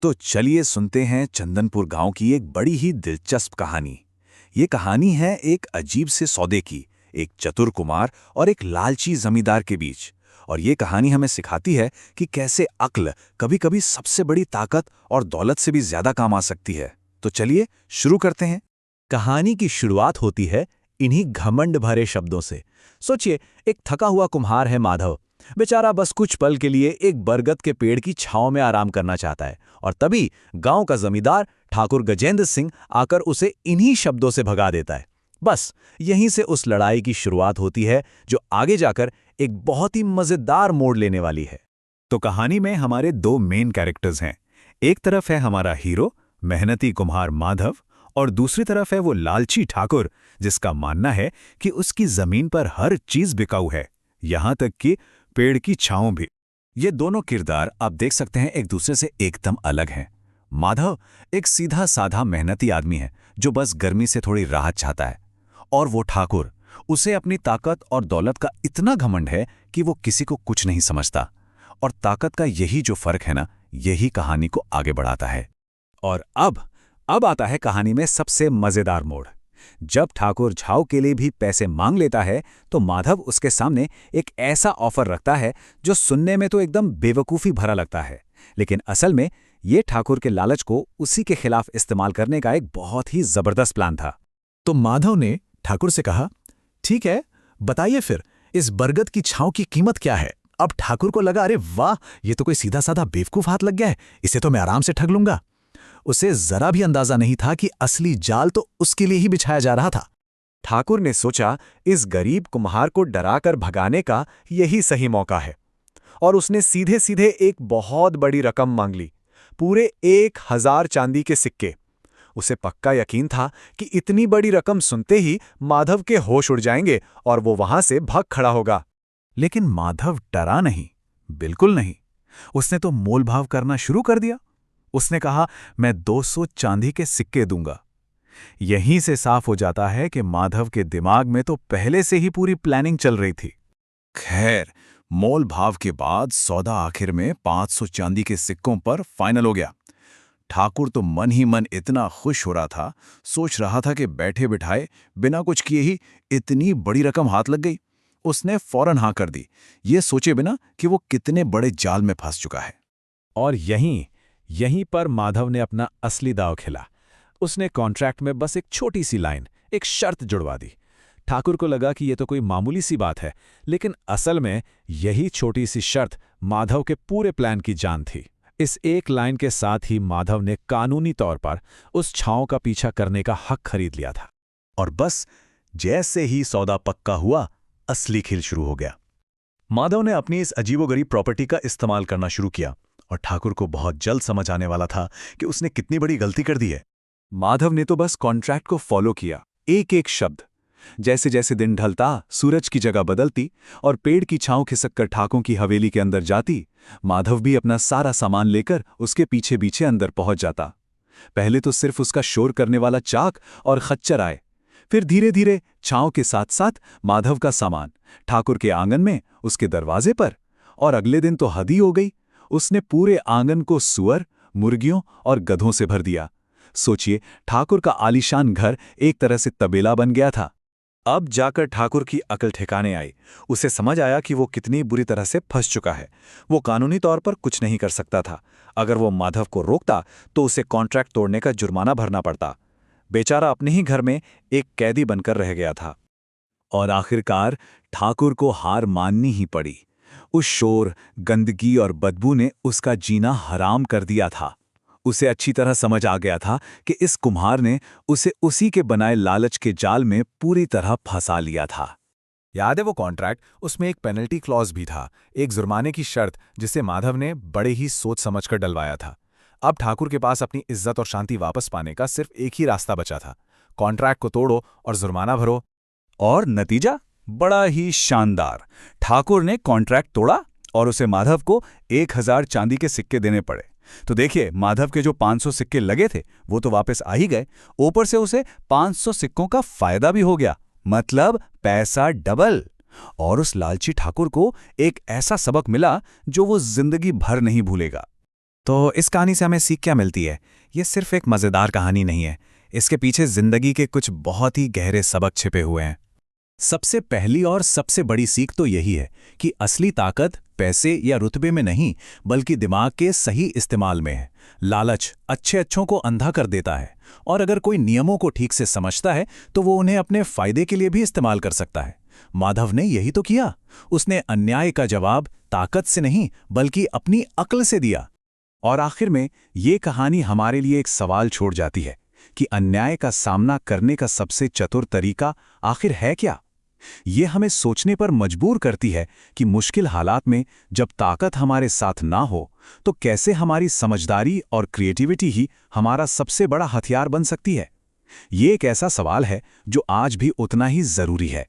तो चलिए सुनते हैं चंदनपुर गांव की एक बड़ी ही दिलचस्प कहानी। ये कहानी है एक अजीब से सौदे की, एक चतुर कुमार और एक लालची जमींदार के बीच। और ये कहानी हमें सिखाती है कि कैसे अक्ल कभी-कभी सबसे बड़ी ताकत और दौलत से भी ज्यादा काम आ सकती है। तो चलिए शुरू करते हैं। कहानी की शुरुआत होती है इन्हीं घमंड भरे शब्दों से। सोचिए, एक थका हुआ कुम्हार है माधव। बेचारा बस कुछ पल के लिए एक बरगद के पेड़ की छांव में आराम करना चाहता है, और तभी गांव का जमींदार ठाकुर गजेंद्र सिंह आकर उसे इन्हीं शब्दों से भगा देता है। बस यहीं से उस लड़ाई की शुरुआत होती है, जो आगे जाकर एक बहुत ही मजेदार मोड़ लेने वाली है। तो कहानी में हमारे दो मेन कैरेक्टर्स हैं। एक तरफ है हमारा हीरो, मेहनती कुम्हार माधव, और दूसरी तरफ है वो लालची ठाकुर, जिसका मानना है कि उसकी जमीन पर हर चीज बिकाऊ है, यहां तक कि पेड़ की छांव भी। ये दोनों किरदार आप देख सकते हैं एक दूसरे से एकदम अलग हैं। माधव एक सीधा साधा मेहनती आदमी है जो बस गर्मी से थोड़ी राहत चाहता है, और वो ठाकुर, उसे अपनी ताकत और दौलत का इतना घमंड है कि वो किसी को कुछ नहीं समझता। और ताकत का यही जो फर्क है ना, यही कहानी को आगे बढ़ाता है। और अब आता है कहानी में सबसे मजेदार मोड़। जब ठाकुर झाऊ के लिए भी पैसे मांग लेता है तो माधव उसके सामने एक ऐसा ऑफर रखता है जो सुनने में तो एकदम बेवकूफ़ी भरा लगता है, लेकिन असल में ये ठाकुर के लालच को उसी के खिलाफ इस्तेमाल करने का एक बहुत ही जबरदस्त प्लान था। तो माधव ने ठाकुर से कहा, ठीक है, बताइए फिर इस बरगद की छांव की कीमत क्या है। अब ठाकुर को लगा, अरे वाह, ये तो कोई सीधा साधा बेवकूफ हाथ लग गया है, इसे तो मैं आराम से ठग लूंगा। उसे जरा भी अंदाजा नहीं था कि असली जाल तो उसके लिए ही बिछाया जा रहा था। ठाकुर ने सोचा इस गरीब कुम्हार को डराकर भगाने का यही सही मौका है, और उसने सीधे सीधे एक बहुत बड़ी रकम मांग ली, पूरे 1000 चांदी के सिक्के। उसे पक्का यकीन था कि इतनी बड़ी रकम सुनते ही माधव के होश उड़ जाएंगे और वो वहां से भाग खड़ा होगा। लेकिन माधव डरा नहीं, बिल्कुल नहीं। उसने तो मोलभाव करना शुरू कर दिया। उसने कहा, मैं 200 चांदी के सिक्के दूंगा। यहीं से साफ हो जाता है कि माधव के दिमाग में तो पहले से ही पूरी प्लानिंग चल रही थी। खैर, मोल भाव के बाद सौदा आखिर में 500 चांदी के सिक्कों पर फाइनल हो गया। ठाकुर तो मन ही मन इतना खुश हो रहा था, सोच रहा था कि बैठे बिठाए बिना कुछ किए ही इतनी बड़ी रकम हाथ लग गई। उसने फौरन हाँ कर दी, ये सोचे बिना कि वो कितने बड़े जाल में फंस चुका है। और यहीं पर माधव ने अपना असली दांव खेला। उसने कॉन्ट्रैक्ट में बस एक छोटी सी लाइन, एक शर्त जुड़वा दी। ठाकुर को लगा कि ये तो कोई मामूली सी बात है, लेकिन असल में यही छोटी सी शर्त माधव के पूरे प्लान की जान थी। इस एक लाइन के साथ ही माधव ने कानूनी तौर पर उस छांव का पीछा करने का हक खरीद लिया था। और बस जैसे ही सौदा पक्का हुआ, असली खेल शुरू हो गया। माधव ने अपनी इस अजीबोगरीब प्रॉपर्टी का इस्तेमाल करना शुरू किया, और ठाकुर को बहुत जल्द समझ आने वाला था कि उसने कितनी बड़ी गलती कर दी है। माधव ने तो बस कॉन्ट्रैक्ट को फॉलो किया, एक एक शब्द। जैसे जैसे दिन ढलता, सूरज की जगह बदलती और पेड़ की छांव खिसककर ठाकुर की हवेली के अंदर जाती, माधव भी अपना सारा सामान लेकर उसके पीछे पीछे अंदर पहुंच जाता। पहले तो सिर्फ उसका शोर करने वाला चाक और खच्चर आए, फिर धीरे धीरे छांव के साथ साथ माधव का सामान ठाकुर के आंगन में, उसके दरवाजे पर। और अगले दिन तो हद ही हो गई, उसने पूरे आंगन को सुअर, मुर्गियों और गधों से भर दिया। सोचिए, ठाकुर का आलीशान घर एक तरह से तबेला बन गया था। अब जाकर ठाकुर की अकल ठिकाने आई। उसे समझ आया कि वो कितनी बुरी तरह से फंस चुका है। वो कानूनी तौर पर कुछ नहीं कर सकता था। अगर वो माधव को रोकता तो उसे कॉन्ट्रैक्ट तोड़ने का जुर्माना भरना पड़ता। बेचारा अपने ही घर में एक कैदी बनकर रह गया था। और आखिरकार ठाकुर को हार माननी ही पड़ी। उस शोर, गंदगी और बदबू ने उसका जीना हराम कर दिया था। उसे अच्छी तरह समझ आ गया था कि इस कुम्हार ने उसे उसी के बनाए लालच के जाल में पूरी तरह फंसा लिया था। याद है वो कॉन्ट्रैक्ट? उसमें एक पेनल्टी क्लॉज भी था, एक जुर्माने की शर्त, जिसे माधव ने बड़े ही सोच समझकर डलवाया था। अब ठाकुर के पास अपनी इज्जत और शांति वापस पाने का सिर्फ एक ही रास्ता बचा था, कॉन्ट्रैक्ट को तोड़ो और जुर्माना भरो। और नतीजा बड़ा ही शानदार। ठाकुर ने कॉन्ट्रैक्ट तोड़ा और उसे माधव को 1000 चांदी के सिक्के देने पड़े। तो देखिए, माधव के जो 500 सिक्के लगे थे वो तो वापस आ ही गए, ऊपर से उसे 500 सिक्कों का फायदा भी हो गया, मतलब पैसा डबल। और उस लालची ठाकुर को एक ऐसा सबक मिला जो वो जिंदगी भर नहीं भूलेगा। तो इस कहानी से हमें सीख क्या मिलती है? ये सिर्फ एक मज़ेदार कहानी नहीं है, इसके पीछे जिंदगी के कुछ बहुत ही गहरे सबक छिपे हुए हैं। सबसे पहली और सबसे बड़ी सीख तो यही है कि असली ताकत पैसे या रुतबे में नहीं, बल्कि दिमाग के सही इस्तेमाल में है। लालच अच्छों को अंधा कर देता है, और अगर कोई नियमों को ठीक से समझता है तो वो उन्हें अपने फायदे के लिए भी इस्तेमाल कर सकता है। माधव ने यही तो किया। उसने अन्याय का जवाब ताकत से नहीं, बल्कि अपनी अक्ल से दिया। और आखिर में ये कहानी हमारे लिए एक सवाल छोड़ जाती है कि अन्याय का सामना करने का सबसे चतुर तरीका आखिर है क्या? ये हमें सोचने पर मजबूर करती है कि मुश्किल हालात में जब ताकत हमारे साथ ना हो, तो कैसे हमारी समझदारी और क्रिएटिविटी ही हमारा सबसे बड़ा हथियार बन सकती है। ये एक ऐसा सवाल है जो आज भी उतना ही जरूरी है।